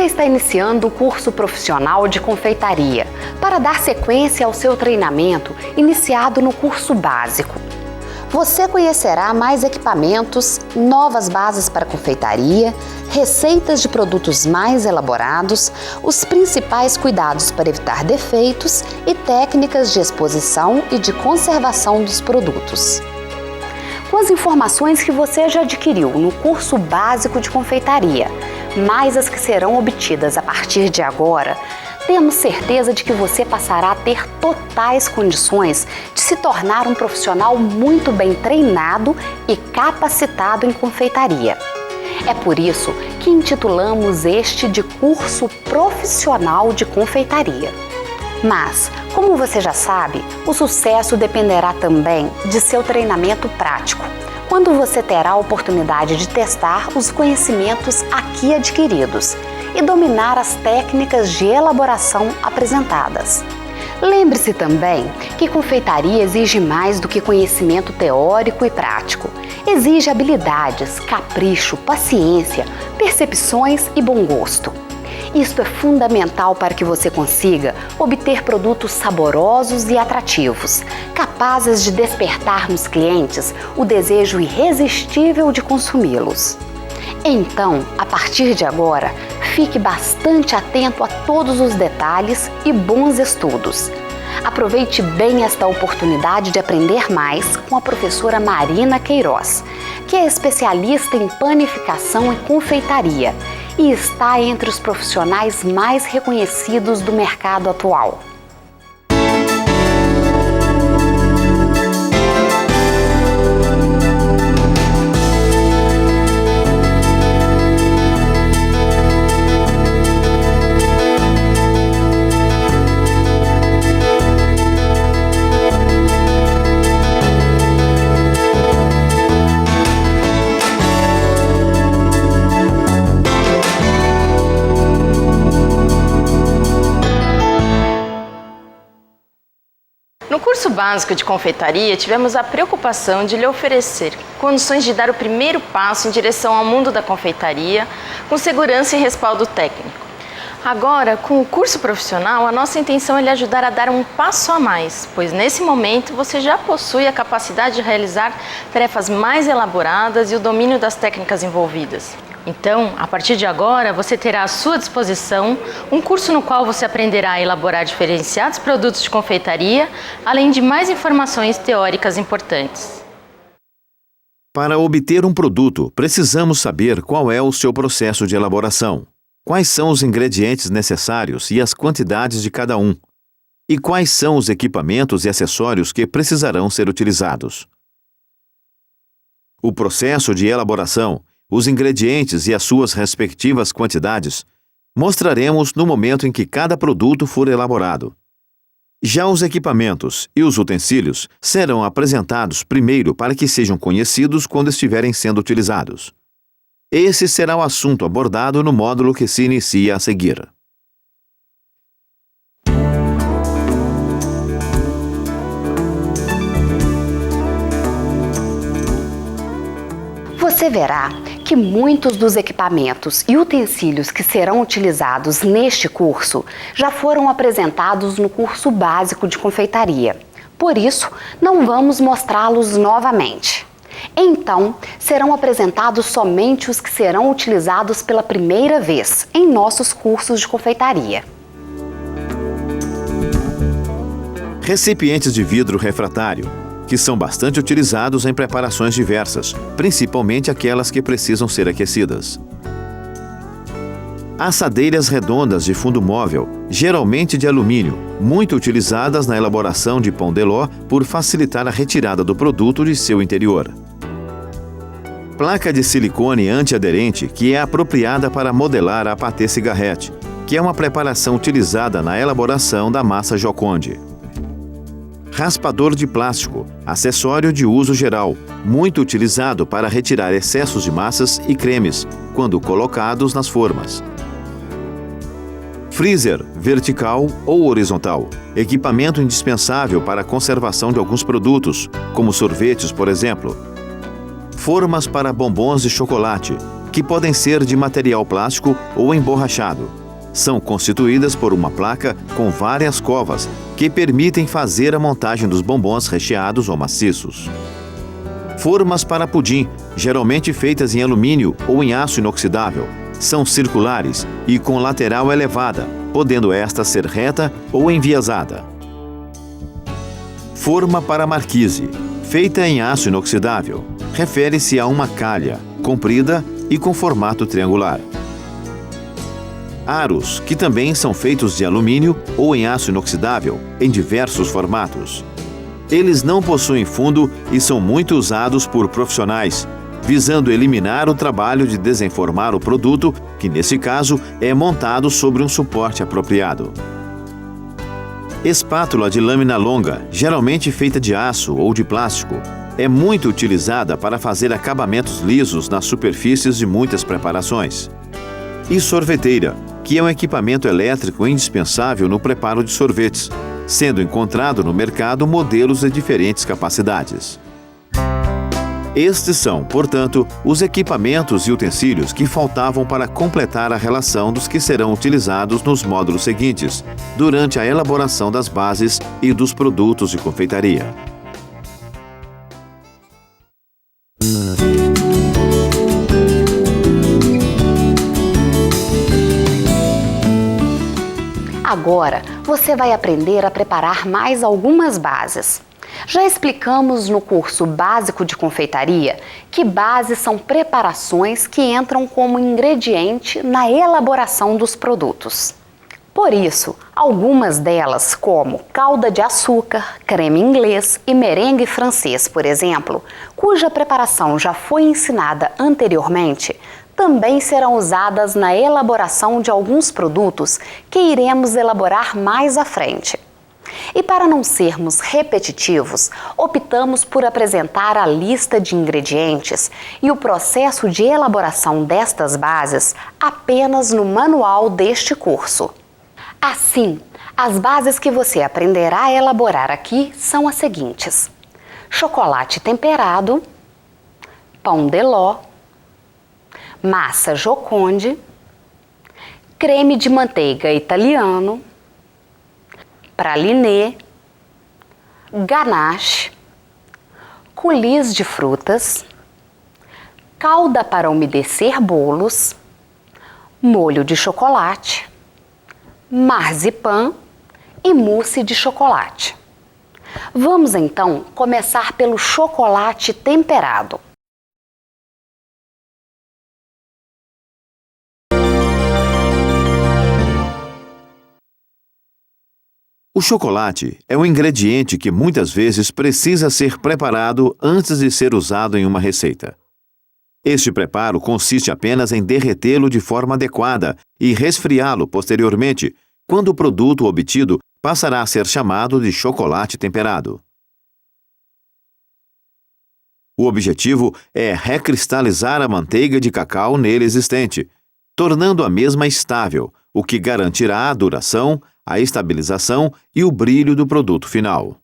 está iniciando o curso profissional de confeitaria para dar sequência ao seu treinamento iniciado no curso básico. Você conhecerá mais equipamentos, novas bases para confeitaria, receitas de produtos mais elaborados, os principais cuidados para evitar defeitos e técnicas de exposição e de conservação dos produtos. Com as informações que você já adquiriu no curso básico de confeitaria, mais as que serão obtidas a partir de agora, temos certeza de que você passará a ter totais condições de se tornar um profissional muito bem treinado e capacitado em confeitaria. É por isso que intitulamos este de Curso Profissional de Confeitaria. Mas, como você já sabe, o sucesso dependerá também de seu treinamento prático, quando você terá a oportunidade de testar os conhecimentos aqui adquiridos e dominar as técnicas de elaboração apresentadas. Lembre-se também que confeitaria exige mais do que conhecimento teórico e prático. Exige habilidades, capricho, paciência, percepções e bom gosto. Isto é fundamental para que você consiga obter produtos saborosos e atrativos, capazes de despertar nos clientes o desejo irresistível de consumi-los. Então, a partir de agora, fique bastante atento a todos os detalhes e bons estudos. Aproveite bem esta oportunidade de aprender mais com a professora Marina Queiroz, que é especialista em panificação e confeitaria e está entre os profissionais mais reconhecidos do mercado atual. No curso básico de confeitaria, tivemos a preocupação de lhe oferecer condições de dar o primeiro passo em direção ao mundo da confeitaria, com segurança e respaldo técnico. Agora, com o curso profissional, a nossa intenção é lhe ajudar a dar um passo a mais, pois nesse momento você já possui a capacidade de realizar tarefas mais elaboradas e o domínio das técnicas envolvidas. Então, a partir de agora, você terá à sua disposição um curso no qual você aprenderá a elaborar diferenciados produtos de confeitaria, além de mais informações teóricas importantes. Para obter um produto, precisamos saber qual é o seu processo de elaboração, quais são os ingredientes necessários e as quantidades de cada um, e quais são os equipamentos e acessórios que precisarão ser utilizados. O processo de elaboração, os ingredientes e as suas respectivas quantidades, mostraremos no momento em que cada produto for elaborado. Já os equipamentos e os utensílios serão apresentados primeiro para que sejam conhecidos quando estiverem sendo utilizados. Esse será o assunto abordado no módulo que se inicia a seguir. Você verá que muitos dos equipamentos e utensílios que serão utilizados neste curso já foram apresentados no curso básico de confeitaria. Por isso, não vamos mostrá-los novamente. Então, serão apresentados somente os que serão utilizados pela primeira vez em nossos cursos de confeitaria. Recipientes de vidro refratário, que são bastante utilizados em preparações diversas, principalmente aquelas que precisam ser aquecidas. Assadeiras redondas de fundo móvel, geralmente de alumínio, muito utilizadas na elaboração de pão de ló por facilitar a retirada do produto de seu interior. Placa de silicone antiaderente, que é apropriada para modelar a patê cigarrete, que é uma preparação utilizada na elaboração da massa Joconde. Raspador de plástico, acessório de uso geral, muito utilizado para retirar excessos de massas e cremes, quando colocados nas formas. Freezer, vertical ou horizontal, equipamento indispensável para a conservação de alguns produtos, como sorvetes, por exemplo. Formas para bombons de chocolate, que podem ser de material plástico ou emborrachado. São constituídas por uma placa com várias covas que permitem fazer a montagem dos bombons recheados ou maciços. Formas para pudim, geralmente feitas em alumínio ou em aço inoxidável, são circulares e com lateral elevada, podendo esta ser reta ou enviesada. Forma para marquise, feita em aço inoxidável, refere-se a uma calha, comprida e com formato triangular. Aros, que também são feitos de alumínio ou em aço inoxidável, em diversos formatos. Eles não possuem fundo e são muito usados por profissionais, visando eliminar o trabalho de desenformar o produto, que nesse caso é montado sobre um suporte apropriado. Espátula de lâmina longa, geralmente feita de aço ou de plástico, é muito utilizada para fazer acabamentos lisos nas superfícies de muitas preparações. E sorveteira, que é um equipamento elétrico indispensável no preparo de sorvetes, sendo encontrado no mercado modelos de diferentes capacidades. Estes são, portanto, os equipamentos e utensílios que faltavam para completar a relação dos que serão utilizados nos módulos seguintes, durante a elaboração das bases e dos produtos de confeitaria. Agora, você vai aprender a preparar mais algumas bases. Já explicamos no curso básico de confeitaria que bases são preparações que entram como ingrediente na elaboração dos produtos. Por isso, algumas delas, como calda de açúcar, creme inglês e merengue francês, por exemplo, cuja preparação já foi ensinada anteriormente, também serão usadas na elaboração de alguns produtos que iremos elaborar mais à frente. E para não sermos repetitivos, optamos por apresentar a lista de ingredientes e o processo de elaboração destas bases apenas no manual deste curso. Assim, as bases que você aprenderá a elaborar aqui são as seguintes: chocolate temperado, pão de ló, massa Joconde, creme de manteiga italiano, pralinê, ganache, coulis de frutas, calda para umedecer bolos, molho de chocolate, marzipan e mousse de chocolate. Vamos então começar pelo chocolate temperado. O chocolate é um ingrediente que muitas vezes precisa ser preparado antes de ser usado em uma receita. Este preparo consiste apenas em derretê-lo de forma adequada e resfriá-lo posteriormente, quando o produto obtido passará a ser chamado de chocolate temperado. O objetivo é recristalizar a manteiga de cacau nele existente, tornando a mesma estável, o que garantirá a duração, a estabilização e o brilho do produto final.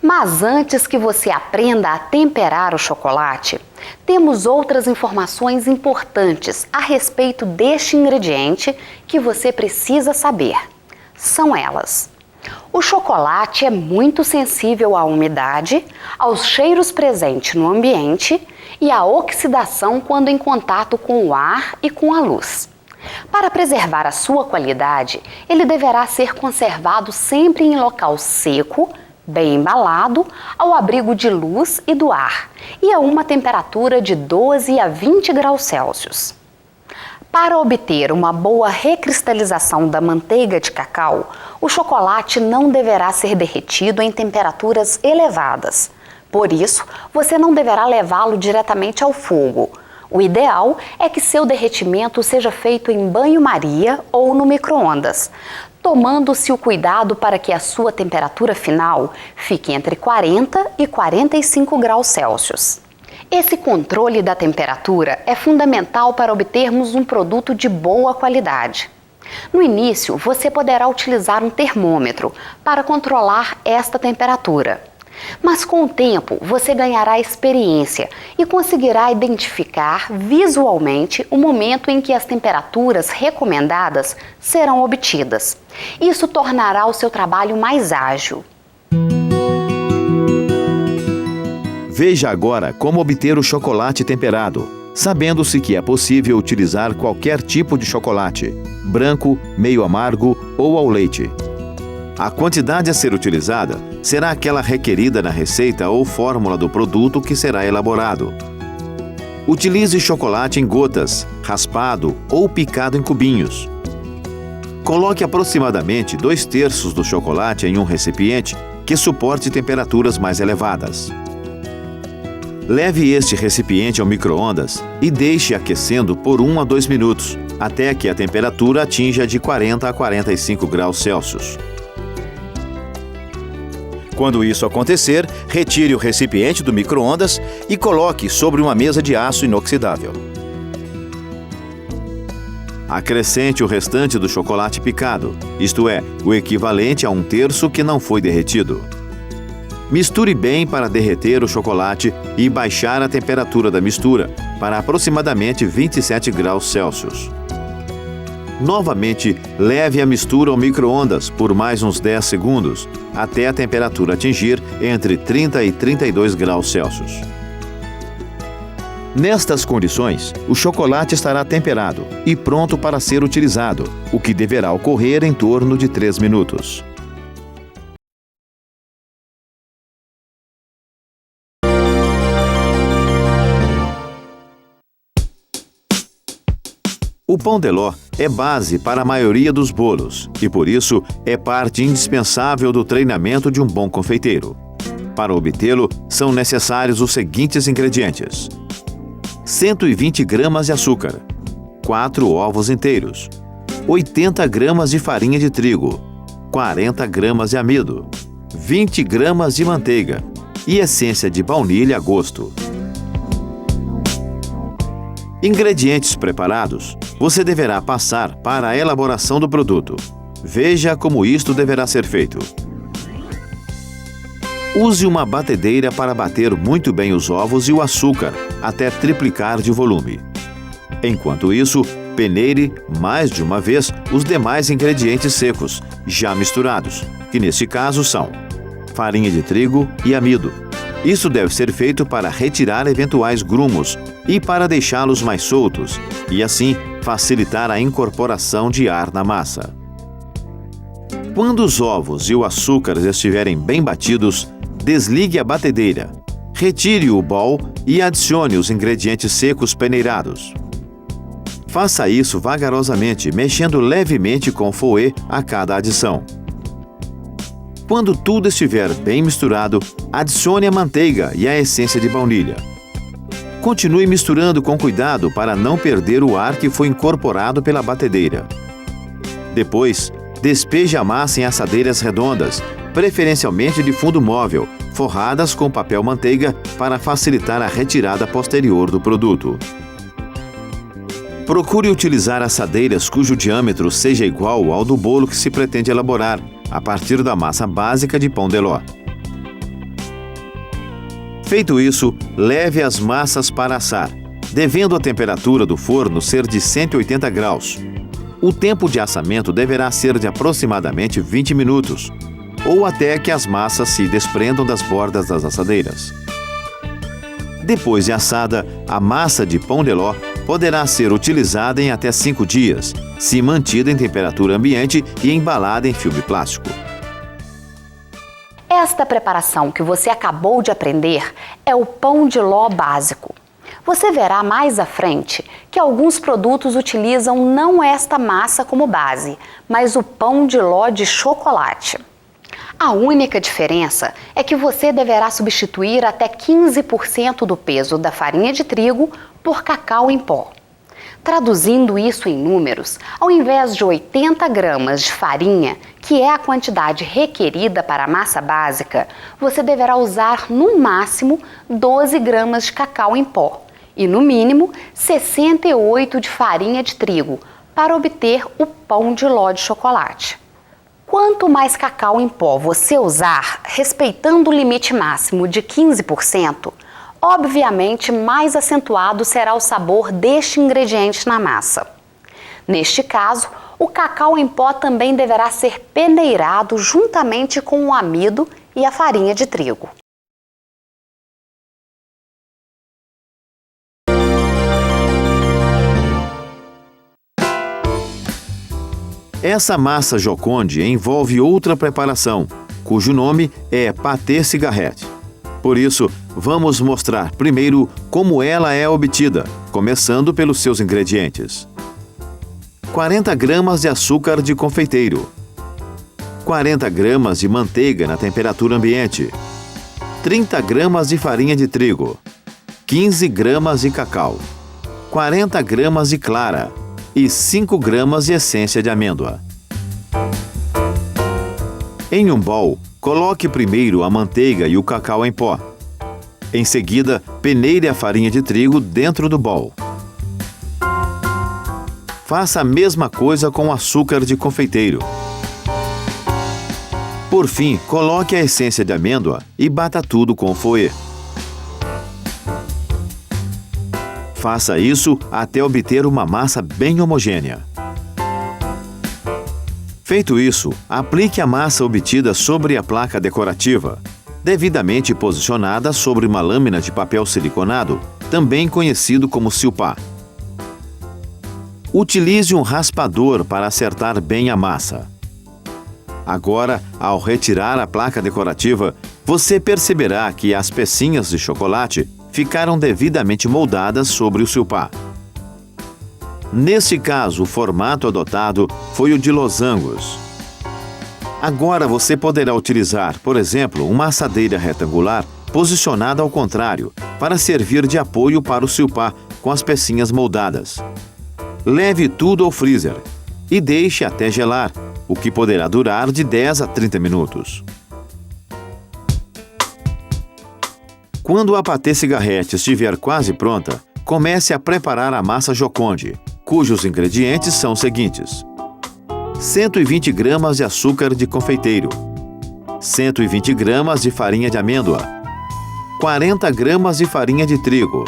Mas antes que você aprenda a temperar o chocolate, temos outras informações importantes a respeito deste ingrediente que você precisa saber. São elas: o chocolate é muito sensível à umidade, aos cheiros presentes no ambiente e à oxidação quando em contato com o ar e com a luz. Para preservar a sua qualidade, ele deverá ser conservado sempre em local seco, bem embalado, ao abrigo de luz e do ar, e a uma temperatura de 12 a 20 graus Celsius. Para obter uma boa recristalização da manteiga de cacau, o chocolate não deverá ser derretido em temperaturas elevadas. Por isso, você não deverá levá-lo diretamente ao fogo. O ideal é que seu derretimento seja feito em banho-maria ou no micro-ondas, tomando-se o cuidado para que a sua temperatura final fique entre 40 e 45 graus Celsius. Esse controle da temperatura é fundamental para obtermos um produto de boa qualidade. No início, você poderá utilizar um termômetro para controlar esta temperatura. Mas com o tempo, você ganhará experiência e conseguirá identificar visualmente o momento em que as temperaturas recomendadas serão obtidas. Isso tornará o seu trabalho mais ágil. Veja agora como obter o chocolate temperado, sabendo-se que é possível utilizar qualquer tipo de chocolate, branco, meio amargo ou ao leite. A quantidade a ser utilizada será aquela requerida na receita ou fórmula do produto que será elaborado. Utilize chocolate em gotas, raspado ou picado em cubinhos. Coloque aproximadamente 2/3 do chocolate em um recipiente que suporte temperaturas mais elevadas. Leve este recipiente ao micro-ondas e deixe aquecendo por 1 a 2 minutos, até que a temperatura atinja de 40 a 45 graus Celsius. Quando isso acontecer, retire o recipiente do micro-ondas e coloque sobre uma mesa de aço inoxidável. Acrescente o restante do chocolate picado, isto é, o equivalente a 1/3 que não foi derretido. Misture bem para derreter o chocolate e baixar a temperatura da mistura para aproximadamente 27 graus Celsius. Novamente, leve a mistura ao micro-ondas por mais uns 10 segundos, até a temperatura atingir entre 30 e 32 graus Celsius. Nestas condições, o chocolate estará temperado e pronto para ser utilizado, o que deverá ocorrer em torno de 3 minutos. O pão de ló é base para a maioria dos bolos e, por isso, é parte indispensável do treinamento de um bom confeiteiro. Para obtê-lo, são necessários os seguintes ingredientes: 120 gramas de açúcar, 4 ovos inteiros, 80 gramas de farinha de trigo, 40 gramas de amido, 20 gramas de manteiga e essência de baunilha a gosto. Ingredientes preparados, você deverá passar para a elaboração do produto. Veja como isto deverá ser feito. Use uma batedeira para bater muito bem os ovos e o açúcar, até triplicar de volume. Enquanto isso, peneire mais de uma vez os demais ingredientes secos, já misturados, que neste caso são farinha de trigo e amido. Isso deve ser feito para retirar eventuais grumos e para deixá-los mais soltos, e assim facilitar a incorporação de ar na massa. Quando os ovos e o açúcar estiverem bem batidos, desligue a batedeira, retire o bol e adicione os ingredientes secos peneirados. Faça isso vagarosamente, mexendo levemente com o fouet a cada adição. Quando tudo estiver bem misturado, adicione a manteiga e a essência de baunilha. Continue misturando com cuidado para não perder o ar que foi incorporado pela batedeira. Depois, despeje a massa em assadeiras redondas, preferencialmente de fundo móvel, forradas com papel manteiga para facilitar a retirada posterior do produto. Procure utilizar assadeiras cujo diâmetro seja igual ao do bolo que se pretende elaborar, a partir da massa básica de pão de ló. Feito isso, leve as massas para assar, devendo a temperatura do forno ser de 180 graus. O tempo de assamento deverá ser de aproximadamente 20 minutos, ou até que as massas se desprendam das bordas das assadeiras. Depois de assada, a massa de pão de ló poderá ser utilizada em até 5 dias, se mantida em temperatura ambiente e embalada em filme plástico. Esta preparação que você acabou de aprender é o pão de ló básico. Você verá mais à frente que alguns produtos utilizam não esta massa como base, mas o pão de ló de chocolate. A única diferença é que você deverá substituir até 15% do peso da farinha de trigo por cacau em pó. Traduzindo isso em números, ao invés de 80 gramas de farinha, que é a quantidade requerida para a massa básica, você deverá usar no máximo 12 gramas de cacau em pó e no mínimo 68 de farinha de trigo para obter o pão de ló de chocolate. Quanto mais cacau em pó você usar, respeitando o limite máximo de 15%, obviamente mais acentuado será o sabor deste ingrediente na massa. Neste caso, o cacau em pó também deverá ser peneirado juntamente com o amido e a farinha de trigo. Essa massa Joconde envolve outra preparação, cujo nome é pâté cigarrette. Por isso, vamos mostrar primeiro como ela é obtida, começando pelos seus ingredientes. 40 gramas de açúcar de confeiteiro, 40 gramas de manteiga na temperatura ambiente, 30 gramas de farinha de trigo, 15 gramas de cacau, 40 gramas de clara e 5 gramas de essência de amêndoa. Em um bowl, coloque primeiro a manteiga e o cacau em pó. Em seguida, peneire a farinha de trigo dentro do bowl. Faça a mesma coisa com o açúcar de confeiteiro. Por fim, coloque a essência de amêndoa e bata tudo com o fouet. Faça isso até obter uma massa bem homogênea. Feito isso, aplique a massa obtida sobre a placa decorativa, devidamente posicionada sobre uma lâmina de papel siliconado, também conhecido como silpá. Utilize um raspador para acertar bem a massa. Agora, ao retirar a placa decorativa, você perceberá que as pecinhas de chocolate ficaram devidamente moldadas sobre o silpá. Neste caso, o formato adotado foi o de losangos. Agora você poderá utilizar, por exemplo, uma assadeira retangular posicionada ao contrário, para servir de apoio para o silpá com as pecinhas moldadas. Leve tudo ao freezer e deixe até gelar, o que poderá durar de 10 a 30 minutos. Quando a pâté cigarrette estiver quase pronta, comece a preparar a massa Joconde, cujos ingredientes são os seguintes: 120 gramas de açúcar de confeiteiro, 120 gramas de farinha de amêndoa, 40 gramas de farinha de trigo,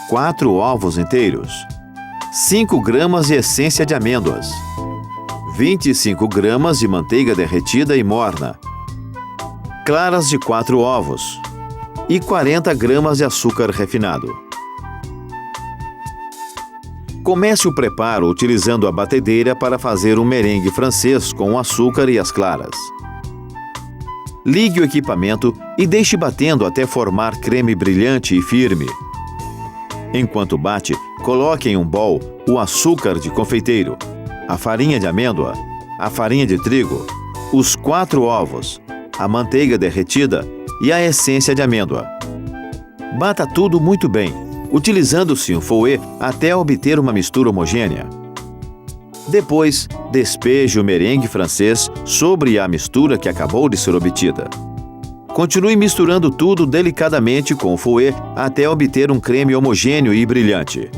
4 ovos inteiros, 5 gramas de essência de amêndoas, 25 gramas de manteiga derretida e morna, claras de 4 ovos e 40 gramas de açúcar refinado. Comece o preparo utilizando a batedeira para fazer um merengue francês com o açúcar e as claras. Ligue o equipamento e deixe batendo até formar creme brilhante e firme. Enquanto bate, coloque em um bowl o açúcar de confeiteiro, a farinha de amêndoa, a farinha de trigo, os 4 ovos, a manteiga derretida e a essência de amêndoa. Bata tudo muito bem, utilizando-se um fouet até obter uma mistura homogênea. Depois, despeje o merengue francês sobre a mistura que acabou de ser obtida. Continue misturando tudo delicadamente com o fouet até obter um creme homogêneo e brilhante.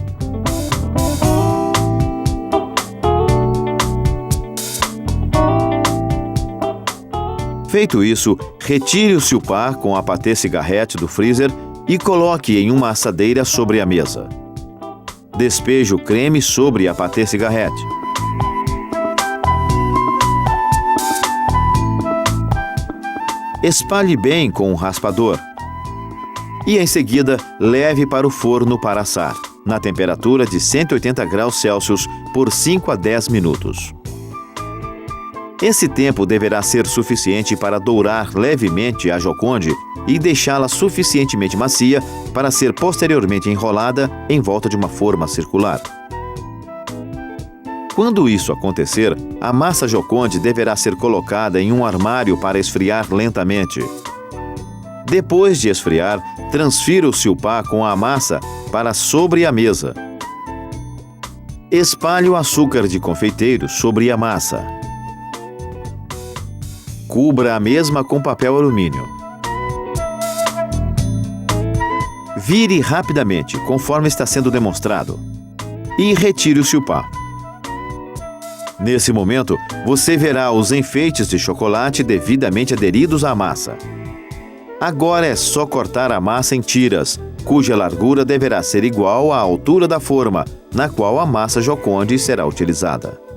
Feito isso, retire o silpá com a pâté cigarrette do freezer e coloque em uma assadeira sobre a mesa. Despeje o creme sobre a pâté cigarrette. Espalhe bem com um raspador. E em seguida, leve para o forno para assar, na temperatura de 180 graus Celsius por 5 a 10 minutos. Esse tempo deverá ser suficiente para dourar levemente a Joconde e deixá-la suficientemente macia para ser posteriormente enrolada em volta de uma forma circular. Quando isso acontecer, a massa Joconde deverá ser colocada em um armário para esfriar lentamente. Depois de esfriar, transfira o silpá com a massa para sobre a mesa. Espalhe o açúcar de confeiteiro sobre a massa. Cubra a mesma com papel alumínio. Vire rapidamente, conforme está sendo demonstrado, e retire o silpá. Nesse momento, você verá os enfeites de chocolate devidamente aderidos à massa. Agora é só cortar a massa em tiras, cuja largura deverá ser igual à altura da forma, na qual a massa Joconde será utilizada.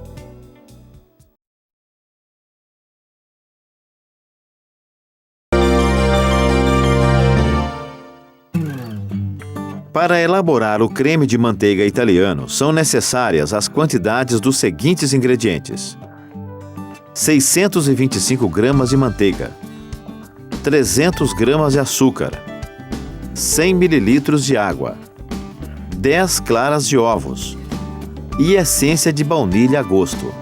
Para elaborar o creme de manteiga italiano, são necessárias as quantidades dos seguintes ingredientes: 625 gramas de manteiga, 300 gramas de açúcar, 100 mililitros de água, 10 claras de ovos e essência de baunilha a gosto.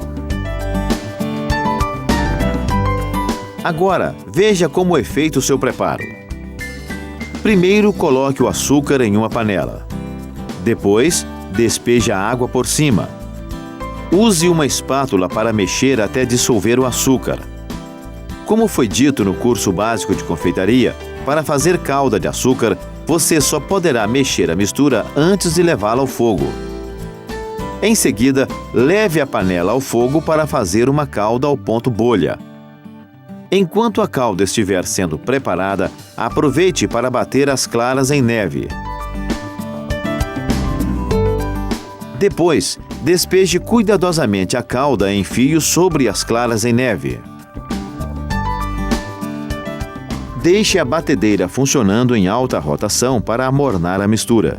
Agora, veja como é feito o seu preparo. Primeiro, coloque o açúcar em uma panela. Depois, despeje a água por cima. Use uma espátula para mexer até dissolver o açúcar. Como foi dito no curso básico de confeitaria, para fazer calda de açúcar, você só poderá mexer a mistura antes de levá-la ao fogo. Em seguida, leve a panela ao fogo para fazer uma calda ao ponto bolha. Enquanto a calda estiver sendo preparada, aproveite para bater as claras em neve. Depois, despeje cuidadosamente a calda em fios sobre as claras em neve. Deixe a batedeira funcionando em alta rotação para amornar a mistura.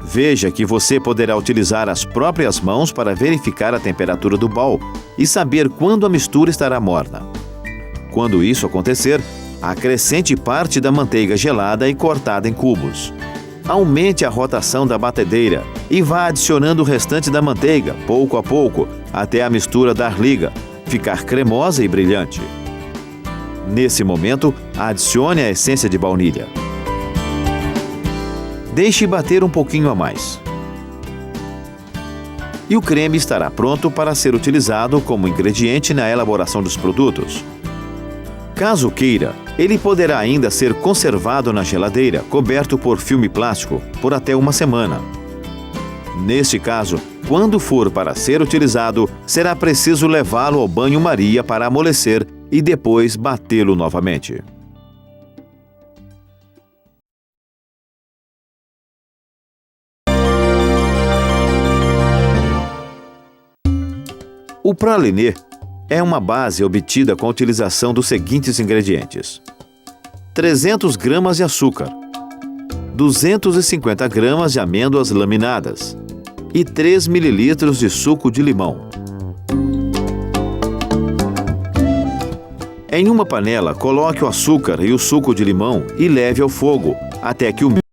Veja que você poderá utilizar as próprias mãos para verificar a temperatura do bowl e saber quando a mistura estará morna. Quando isso acontecer, acrescente parte da manteiga gelada e cortada em cubos. Aumente a rotação da batedeira e vá adicionando o restante da manteiga, pouco a pouco, até a mistura dar liga, ficar cremosa e brilhante. Nesse momento, adicione a essência de baunilha. Deixe bater um pouquinho a mais. E o creme estará pronto para ser utilizado como ingrediente na elaboração dos produtos. Caso queira, ele poderá ainda ser conservado na geladeira, coberto por filme plástico, por até uma semana. Neste caso, quando for para ser utilizado, será preciso levá-lo ao banho-maria para amolecer e depois batê-lo novamente. O praliné é uma base obtida com a utilização dos seguintes ingredientes: 300 gramas de açúcar, 250 gramas de amêndoas laminadas e 3 mililitros de suco de limão. Em uma panela, coloque o açúcar e o suco de limão e leve ao fogo até que o